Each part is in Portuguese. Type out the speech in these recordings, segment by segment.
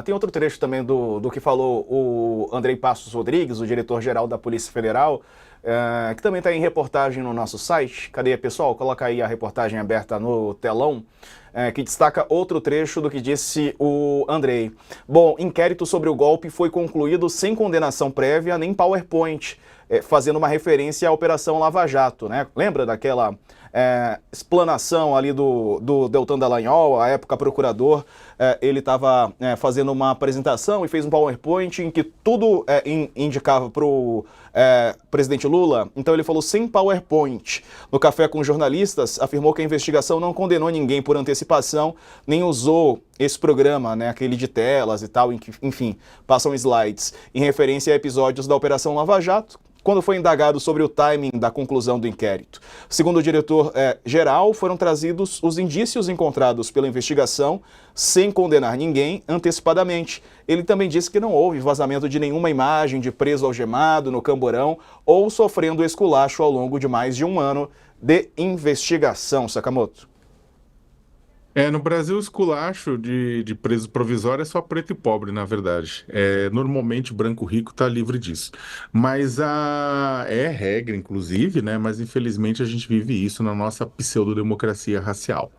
Tem outro trecho também do que falou o Andrei Passos Rodrigues, o diretor-geral da Polícia Federal, que também está em reportagem no nosso site. Cadê, pessoal? Coloca aí a reportagem aberta no telão, que destaca outro trecho do que disse o Andrei. Bom, inquérito sobre o golpe foi concluído sem condenação prévia nem PowerPoint, fazendo uma referência à Operação Lava Jato, né? Lembra daquela explanação ali do Deltan Dallagnol, à época procurador? Ele estava fazendo uma apresentação e fez um PowerPoint em que tudo indicava para o presidente Lula. Então ele falou sem PowerPoint. No Café com Jornalistas, afirmou que a investigação não condenou ninguém por antecipação, nem usou esse programa, né, aquele de telas e tal, em que, enfim, passam slides, em referência a episódios da Operação Lava Jato, quando foi indagado sobre o timing da conclusão do inquérito. Segundo o diretor-geral, foram trazidos os indícios encontrados pela investigação, sem condenar ninguém antecipadamente. Ele também disse que não houve vazamento de nenhuma imagem de preso algemado no Camborão ou sofrendo esculacho ao longo de mais de um ano de investigação. Sakamoto. No Brasil, o esculacho de preso provisório é só preto e pobre, na verdade. Normalmente, branco rico está livre disso. Mas é regra, inclusive, né? Mas infelizmente a gente vive isso na nossa pseudodemocracia racial,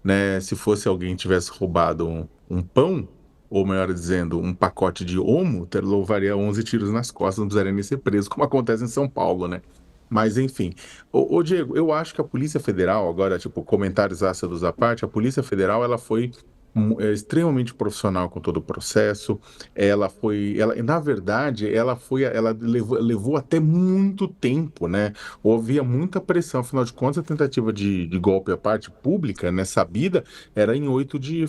né? Se fosse alguém que tivesse roubado um pão, ou melhor dizendo, um pacote de homo, levaria 11 tiros nas costas, não precisaria nem ser preso, como acontece em São Paulo, né? Mas, enfim. Ô, Diego, eu acho que a Polícia Federal, agora, tipo, comentários ácidos à parte, a Polícia Federal, ela foi extremamente profissional com todo o processo. Na verdade, ela levou até muito tempo, né? Havia muita pressão, afinal de contas, a tentativa de golpe à parte pública, né, sabida,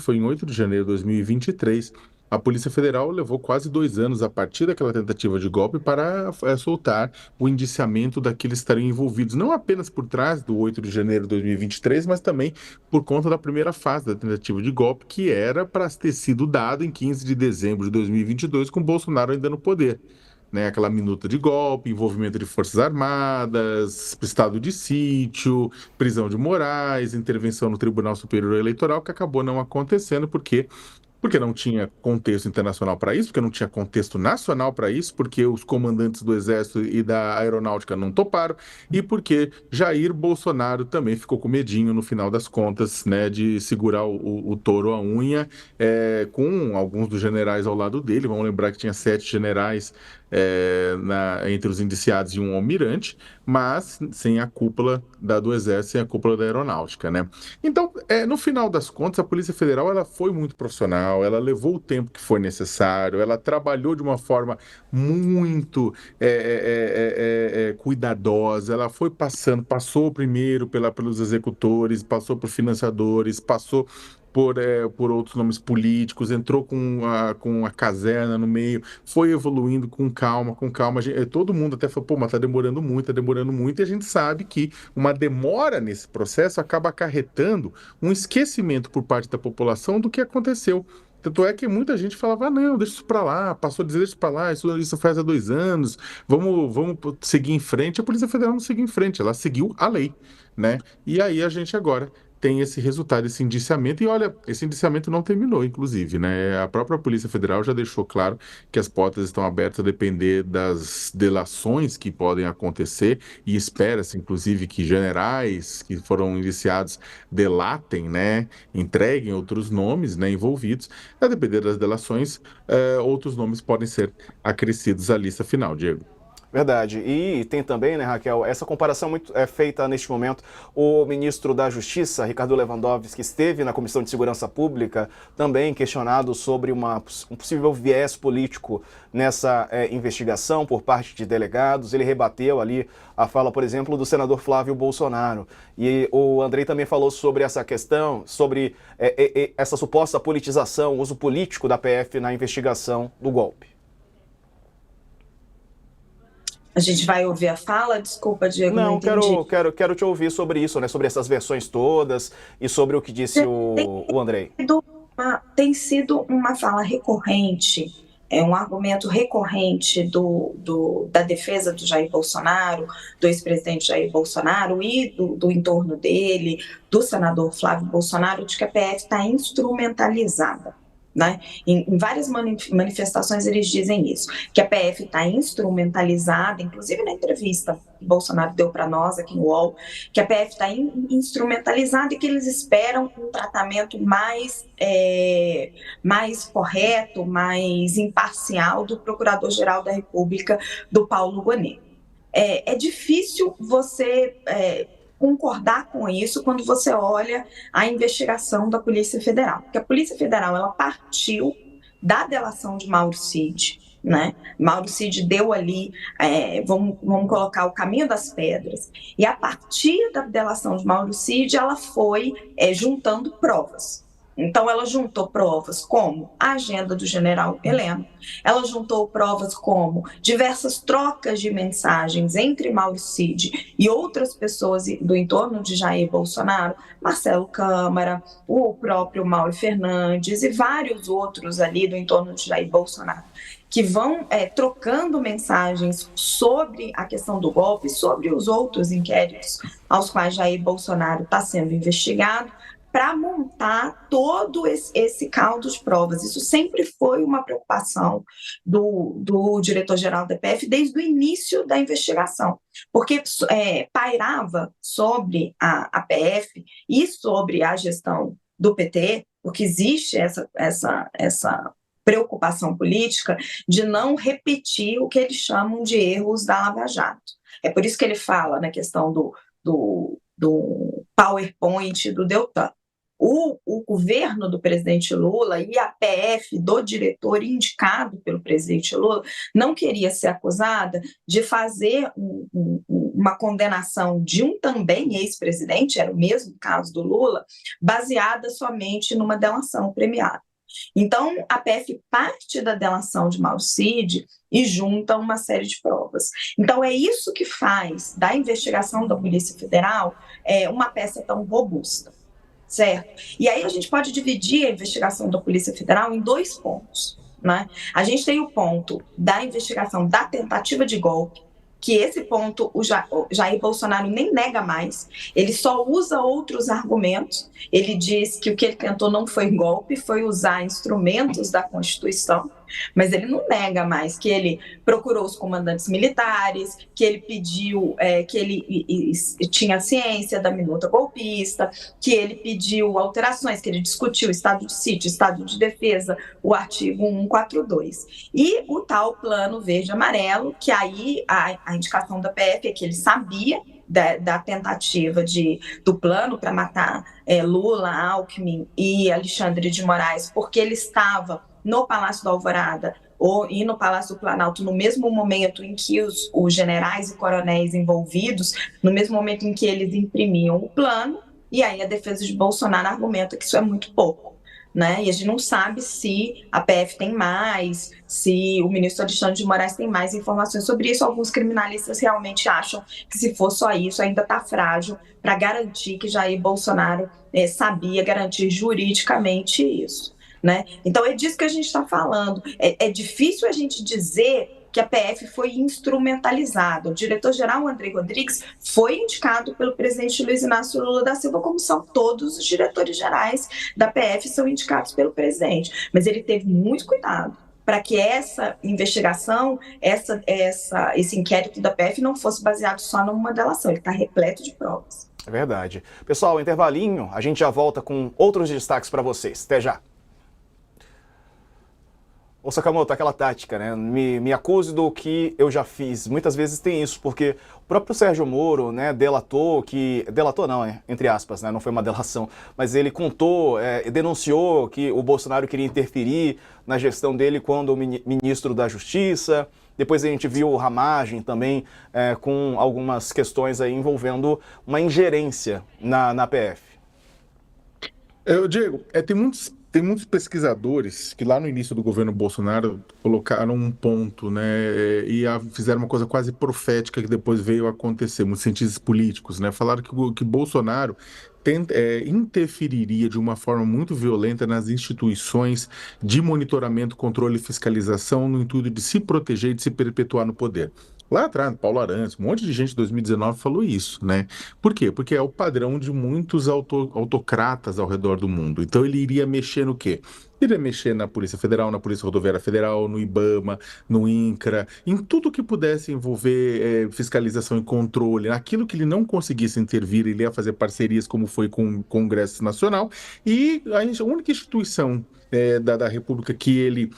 foi em 8 de janeiro de 2023. A Polícia Federal levou quase 2 anos a partir daquela tentativa de golpe para soltar o indiciamento daqueles que estariam envolvidos, não apenas por trás do 8 de janeiro de 2023, mas também por conta da primeira fase da tentativa de golpe, que era para ter sido dado em 15 de dezembro de 2022, com Bolsonaro ainda no poder. Né, aquela minuta de golpe, envolvimento de Forças Armadas, estado de sítio, prisão de Moraes, intervenção no Tribunal Superior Eleitoral, que acabou não acontecendo porque não tinha contexto internacional para isso, porque não tinha contexto nacional para isso, porque os comandantes do Exército e da Aeronáutica não toparam, e porque Jair Bolsonaro também ficou com medinho, no final das contas, né, de segurar o touro à unha, com alguns dos generais ao lado dele. Vamos lembrar que tinha 7 generais entre os indiciados e um almirante, mas sem a cúpula do Exército, sem a cúpula da Aeronáutica, né? Então, no final das contas, a Polícia Federal ela foi muito profissional, ela levou o tempo que foi necessário, ela trabalhou de uma forma muito cuidadosa, ela passou primeiro pelos executores, passou por financiadores, passou por outros nomes políticos, entrou com a caserna no meio, foi evoluindo com calma, com calma. Todo mundo até falou, pô, mas tá demorando muito, e a gente sabe que uma demora nesse processo acaba acarretando um esquecimento por parte da população do que aconteceu. Tanto é que muita gente falava, não, deixa isso para lá, passou a dizer isso para lá, isso faz há 2 anos, vamos seguir em frente. A Polícia Federal não seguiu em frente, ela seguiu a lei, né? E aí a gente agora tem esse resultado, esse indiciamento, e olha, esse indiciamento não terminou, inclusive, né? A própria Polícia Federal já deixou claro que as portas estão abertas a depender das delações que podem acontecer, e espera-se, inclusive, que generais que foram indiciados delatem, né? Entreguem outros nomes, né, envolvidos. A depender das delações, outros nomes podem ser acrescidos à lista final, Diego. Verdade. E tem também, né, Raquel, essa comparação muito feita neste momento. O ministro da Justiça, Ricardo Lewandowski, esteve na Comissão de Segurança Pública, também questionado sobre um possível viés político nessa investigação por parte de delegados. Ele rebateu ali a fala, por exemplo, do senador Flávio Bolsonaro. E o Andrei também falou sobre essa questão, sobre essa suposta politização, uso político da PF na investigação do golpe. A gente vai ouvir a fala? Desculpa, Diego, não entendi. Quero te ouvir sobre isso, né? Sobre essas versões todas e sobre o que disse o Andrei. Tem sido uma fala recorrente, um argumento recorrente da defesa do Jair Bolsonaro, do ex-presidente Jair Bolsonaro e do entorno dele, do senador Flávio Bolsonaro, de que a PF está instrumentalizada. né? Em várias manifestações eles dizem isso, que a PF está instrumentalizada, inclusive na entrevista que Bolsonaro deu para nós aqui no UOL, que a PF está instrumentalizada e que eles esperam um tratamento mais correto, mais imparcial do Procurador-Geral da República, do Paulo Gonet. É difícil você concordar com isso quando você olha a investigação da Polícia Federal, porque a Polícia Federal ela partiu da delação de Mauro Cid, né? Mauro Cid deu ali, vamos colocar o caminho das pedras, e a partir da delação de Mauro Cid ela foi juntando provas. Então, ela juntou provas como a agenda do general Heleno, ela juntou provas como diversas trocas de mensagens entre Mauro Cid e outras pessoas do entorno de Jair Bolsonaro, Marcelo Câmara, o próprio Mauro Fernandes e vários outros ali do entorno de Jair Bolsonaro, que vão trocando mensagens sobre a questão do golpe, sobre os outros inquéritos aos quais Jair Bolsonaro está sendo investigado, para montar todo esse caldo de provas. Isso sempre foi uma preocupação do diretor-geral da PF desde o início da investigação, porque pairava sobre a PF e sobre a gestão do PT, porque existe essa preocupação política de não repetir o que eles chamam de erros da Lava Jato. É por isso que ele fala na questão do PowerPoint do Deltan. O governo do presidente Lula e a PF do diretor indicado pelo presidente Lula não queria ser acusada de fazer uma condenação de um também ex-presidente, era o mesmo caso do Lula, baseada somente numa delação premiada. Então, a PF parte da delação de Mauro Cid e junta uma série de provas. Então, é isso que faz da investigação da Polícia Federal uma peça tão robusta. Certo? E aí a gente pode dividir a investigação da Polícia Federal em dois pontos, né? A gente tem o ponto da investigação da tentativa de golpe, que esse ponto o Jair Bolsonaro nem nega mais, ele só usa outros argumentos, ele diz que o que ele tentou não foi golpe, foi usar instrumentos da Constituição, mas ele não nega mais que ele procurou os comandantes militares, que ele pediu, que ele tinha ciência da minuta golpista, que ele pediu alterações, que ele discutiu estado de sítio, estado de defesa, o artigo 142. E o tal plano verde-amarelo, que aí a indicação da PF é que ele sabia da tentativa do plano para matar Lula, Alckmin e Alexandre de Moraes, porque ele estava no Palácio da Alvorada e no Palácio do Planalto no mesmo momento em que os generais e coronéis envolvidos, no mesmo momento em que eles imprimiam o plano, e aí a defesa de Bolsonaro argumenta que isso é muito pouco, né? E a gente não sabe se a PF tem mais, se o ministro Alexandre de Moraes tem mais informações sobre isso. Alguns criminalistas realmente acham que se for só isso, ainda está frágil para garantir que Jair Bolsonaro sabia garantir juridicamente isso. Né? Então é disso que a gente está falando. É difícil a gente dizer que a PF foi instrumentalizada. O diretor-geral André Rodrigues foi indicado pelo presidente Luiz Inácio Lula da Silva, como são todos os diretores gerais da PF, são indicados pelo presidente. Mas ele teve muito cuidado para que essa investigação, esse inquérito da PF não fosse baseado só numa delação. Ele está repleto de provas. É verdade. Pessoal, intervalinho, a gente já volta com outros destaques para vocês. Até já. Ô Sakamoto, aquela tática, né? Me acuse do que eu já fiz. Muitas vezes tem isso, porque o próprio Sérgio Moro, né, delatou não, entre aspas, né, não foi uma delação, mas ele contou, denunciou que o Bolsonaro queria interferir na gestão dele quando o ministro da Justiça. Depois a gente viu o Ramagem também com algumas questões aí envolvendo uma ingerência na PF. Diego, tem muitos pesquisadores que lá no início do governo Bolsonaro colocaram um ponto, né, e fizeram uma coisa quase profética que depois veio a acontecer, muitos cientistas políticos, né, falaram que Bolsonaro interferiria de uma forma muito violenta nas instituições de monitoramento, controle e fiscalização no intuito de se proteger e de se perpetuar no poder. Lá atrás, Paulo Arantes, um monte de gente em 2019 falou isso, né? Por quê? Porque é o padrão de muitos autocratas ao redor do mundo. Então ele iria mexer no quê? Iria mexer na Polícia Federal, na Polícia Rodoviária Federal, no IBAMA, no INCRA, em tudo que pudesse envolver fiscalização e controle. Naquilo que ele não conseguisse intervir, ele ia fazer parcerias, como foi com o Congresso Nacional. E a única instituição da República que ele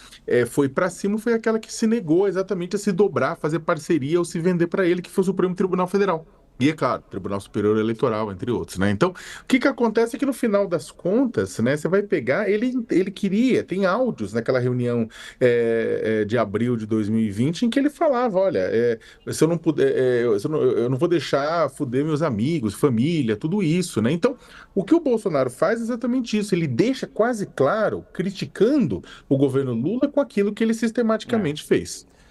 foi para cima foi aquela que se negou exatamente a se dobrar, fazer parceria ou se vender para ele, que foi o Supremo Tribunal Federal. E, é claro, Tribunal Superior Eleitoral, entre outros, né? Então, o que acontece é que no final das contas, né, você vai pegar, ele queria, tem áudios naquela reunião de abril de 2020 em que ele falava, olha, se eu não puder, eu não vou deixar fuder meus amigos, família, tudo isso, né? Então, o que o Bolsonaro faz é exatamente isso, ele deixa quase claro, criticando o governo Lula com aquilo que ele É. sistematicamente fez.